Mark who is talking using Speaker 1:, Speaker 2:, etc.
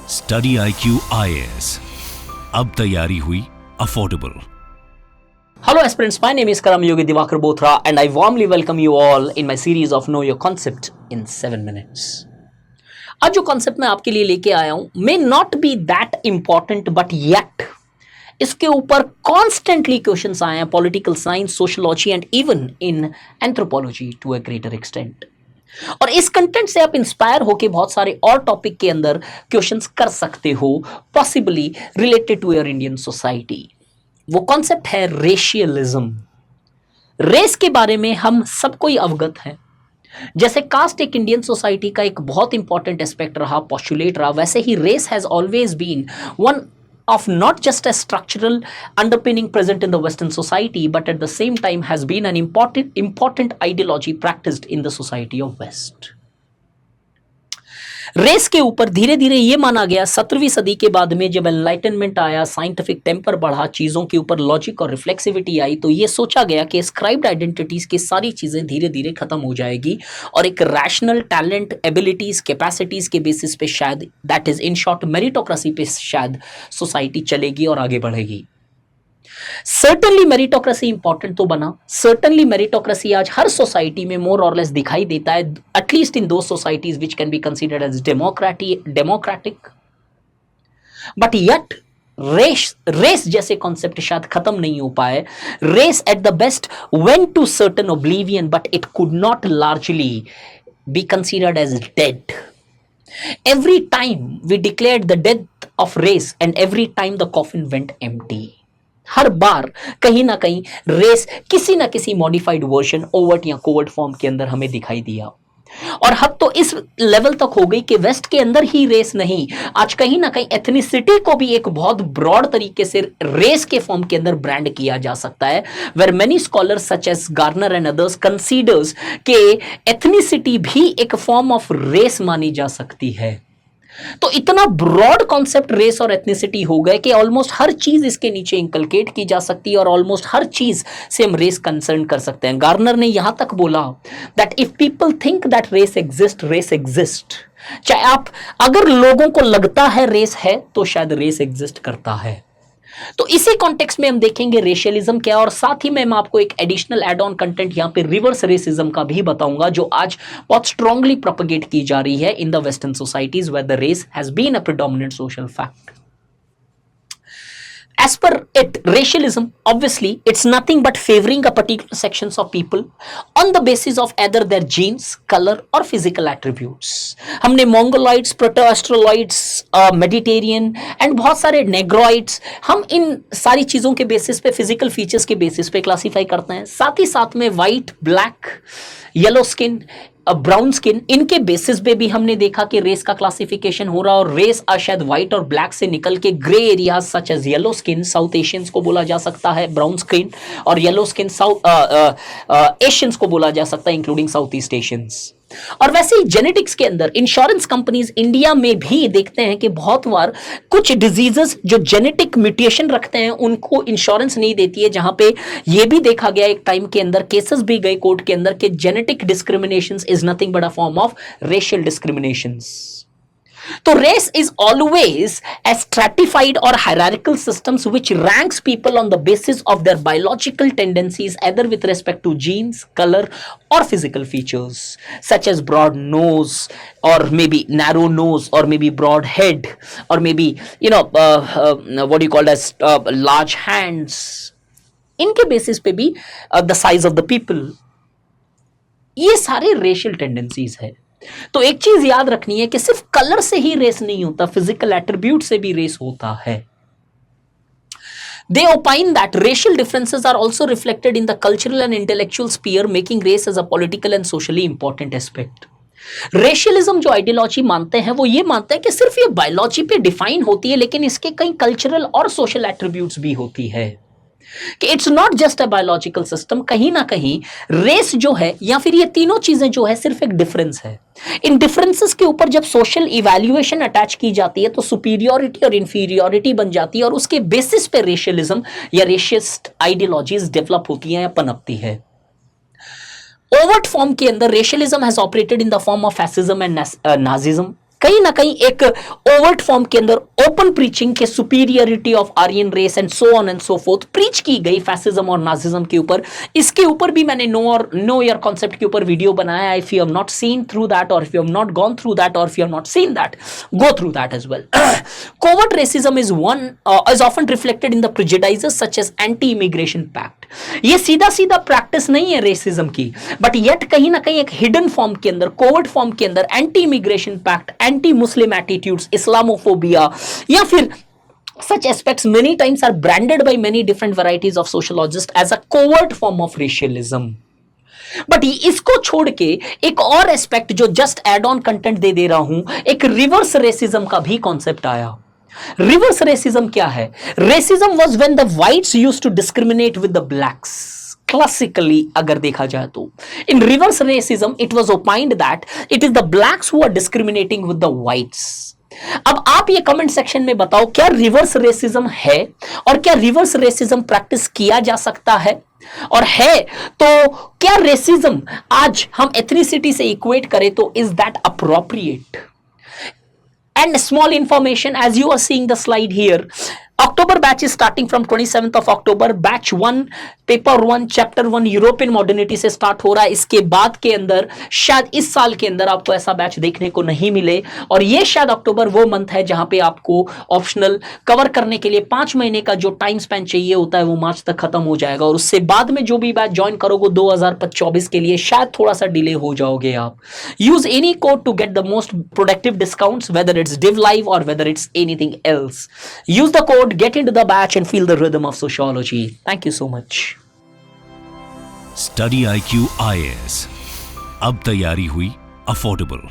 Speaker 1: Study IQ IAS, अब तैयारी हुई affordable.
Speaker 2: Hello aspirants, my name is Karam Yogi Divakar Bothra and I warmly welcome you all in my series of Know Your Concept in 7 minutes. आज जो concept मैं आपके लिए लेके आया हूं may not be that important but yet इसके ऊपर कॉन्स्टेंटली क्वेश्चंस आए हैं political science, sociology and even in anthropology to a greater extent. और इस कंटेंट से आप इंस्पायर होके बहुत सारे और टॉपिक के अंदर क्वेश्चंस कर सकते हो, possibly related to your Indian society. वो कॉन्सेप्ट है रेशियलिज्म। रेस के बारे में हम सबको ही अवगत हैं। जैसे कास्ट एक इंडियन सोसाइटी का एक बहुत इंपॉर्टेंट एस्पेक्ट रहा, पोस्टुलेट रहा, वैसे ही race has always been one of not just a structural underpinning present in the Western society, but at the same time has been an important ideology practiced in the society of West. Race के ऊपर धीरे धीरे ये माना गया 17वीं सदी के बाद में, जब एनलाइटनमेंट आया, साइंटिफिक टेम्पर बढ़ा, चीज़ों के ऊपर लॉजिक और रिफ्लेक्सिविटी आई, तो ये सोचा गया कि स्क्राइब्ड आइडेंटिटीज की सारी चीज़ें धीरे धीरे खत्म हो जाएगी और एक रैशनल टैलेंट, एबिलिटीज, कैपेसिटीज के बेसिस पे शायद, that is in short meritocracy पे शायद सोसाइटी चलेगी और आगे बढ़ेगी। सर्टनली मेरिटोक्रेसी इंपॉर्टेंट तो बना, सर्टनली मेरिटोक्रेसी आज हर सोसाइटी में मोर और लेस दिखाई देता है, एटलीस्ट इन दो societies which can be considered as democratic. But yet race जैसे कॉन्सेप्ट शायद खत्म नहीं हो पाए। Race at the best went to certain oblivion, but it could not largely be considered as dead. Every time we declared the death of race and every time the coffin went empty. हर बार कहीं ना कहीं race किसी ना किसी modified version, overt या covert form के अंदर हमें दिखाई दिया। और हद तो इस लेवल तक हो गई कि वेस्ट के अंदर ही रेस नहीं, आज कहीं ना कहीं एथनिसिटी को भी एक बहुत ब्रॉड तरीके से रेस के फॉर्म के अंदर ब्रांड किया जा सकता है, where many scholars such as Garner and others considers के एथनिसिटी भी एक फॉर्म ऑफ रेस मानी जा सकती है। तो इतना ब्रॉड कॉन्सेप्ट रेस और एथनिसिटी हो गए कि ऑलमोस्ट हर चीज इसके नीचे इंकलकेट की जा सकती है और ऑलमोस्ट हर चीज से हम रेस कंसर्न कर सकते हैं। गार्नर ने यहां तक बोला that if people think that race exist, चाहे आप, अगर लोगों को लगता है रेस है तो शायद रेस एग्जिस्ट करता है। तो इसी कॉन्टेक्स्ट में हम देखेंगे रेशियलिज्म क्या, और साथ ही मैं आपको एक एडिशनल एड ऑन कंटेंट यहां पे रिवर्स रेसिज्म का भी बताऊंगा, जो आज बहुत स्ट्रांगली प्रोपेगेट की जा रही है in the western societies where the race has been a predominant social fact. As per it, racialism, obviously, it's nothing but favoring a particular sections of people on the basis of either their genes, color or physical attributes. हमने Mongoloids, Proto-Australoids, Mediterranean and बहुत सारे Negroids, हम इन सारी चीज़ों के basis पे, physical features के basis पे क्लासीफाई करते हैं। साथ ही साथ में white, black, yellow skin, brown skin, इनके बेसिस पे भी हमने देखा कि रेस का क्लासिफिकेशन हो रहा, और रेस शायद व्हाइट और ब्लैक से निकल के grey areas such as yellow skin, South Asians को बोला जा सकता है ब्राउन स्किन, और येलो स्किन साउथ एशियंस को बोला जा सकता है इंक्लूडिंग साउथ ईस्ट एशियंस। और वैसे ही जेनेटिक्स के अंदर इंश्योरेंस कंपनीज इंडिया में भी देखते हैं कि बहुत बार कुछ डिजीजेस जो जेनेटिक म्यूटेशन रखते हैं उनको इंश्योरेंस नहीं देती है, जहां पे ये भी देखा गया एक टाइम के अंदर, केसेस भी गए कोर्ट के अंदर कि genetic discrimination is nothing but a form of racial discriminations. तो race is always a stratified or hierarchical systems which ranks people on the basis of their biological tendencies, either with respect to genes, color or physical features such as broad nose or maybe narrow nose or maybe broad head or maybe what you call as large hands. इनके basis पे भी the size of the people, ये सारे racial tendencies है। तो एक चीज याद रखनी है कि सिर्फ कलर से ही रेस नहीं होता, फिजिकल एट्रीब्यूट से भी रेस होता है। They opine that racial differences are also reflected in the cultural and intellectual sphere, making race as a political and socially important aspect. रेशियलिज्म जो आइडियोलॉजी मानते हैं वो ये मानते हैं कि सिर्फ ये बायोलॉजी पे डिफाइन होती है, लेकिन इसके कई कल्चरल और सोशल एट्रीब्यूट्स भी होती है, कि it's not just a biological system. कहीं ना कहीं रेस जो है या फिर ये तीनों चीजें जो है सिर्फ एक डिफरेंस है। इन डिफरेंसेस के ऊपर जब सोशल इवैल्यूएशन अटैच की जाती है तो सुपीरियोरिटी और इंफीरियोरिटी बन जाती है, और उसके बेसिस पे रेशियलिज्म या रेशियस्ट आइडियोलॉजीज डेवलप होती हैं या पनपती है। ओवर्ट फॉर्म के अंदर racialism has operated in the form of fascism and Nazism, कहीं ना कहीं एक ओवर्ट फॉर्म के अंदर ओपन प्रीचिंग के superiority of Aryan race and so on and so forth preach की गई फैसिज्म और नाजिज्म के ऊपर। इसके ऊपर भी मैंने नो योर कॉन्सेप्ट के ऊपर वीडियो बनाया। If you have not seen through that और if you have not gone through that और if you have not seen that, go through that as well. Covert racism is often reflected in the prejudices such as anti-immigration pact। ये सीधा सीधा practice नहीं है racism की, but yet कहीं ना कहीं एक हिडन फॉर्म के अंदर, कोवर्ट फॉर्म के अंदर anti immigration pact, anti Muslim attitudes, Islamophobia, या फिर such aspects many times are branded by many different varieties of sociologists as a covert form of racialism। But इसको छोड़ के एक और एस्पेक्ट जो जस्ट एड ऑन कंटेंट दे रहा हूं, एक रिवर्स रेसिज्म का भी कॉन्सेप्ट आया। रिवर्स रेसिज्म क्या है? Racism was when the whites used to discriminate with the blacks. Classically अगर देखा जाए तो in reverse racism it was opined that it is the blacks who are discriminating with the whites. अब आप ये comment section में बताओ, क्या रिवर्स रेसिज्म है और क्या रिवर्स रेसिज्म प्रैक्टिस किया जा सकता है? और है तो क्या रेसिज्म आज हम एथनिसिटी से इक्वेट करें तो is that appropriate? And small information as you are seeing the slide here, October batch is starting from 27th of October। batch 1 paper 1 chapter 1 European modernity से स्टार्ट हो रहा है। इसके बाद के अंदर शायद इस साल के अंदर आपको ऐसा बैच देखने को नहीं मिले, और ये शायद अक्टूबर वो मंथ है जहां पे आपको ऑप्शनल कवर करने के लिए 5 महीने का जो टाइम स्पेन चाहिए होता है वो मार्च तक खत्म हो जाएगा, और उससे बाद में जो भी बैच ज्वाइन करोगे 2024 के लिए शायद थोड़ा सा डिले हो जाओगे आप। Use any code to get the most productive discounts, whether it's div live और whether it's anything else. Use the code, get into the batch and feel the rhythm of sociology। Thank you so much।
Speaker 1: Study IQ IAS, अब तैयारी हुई affordable.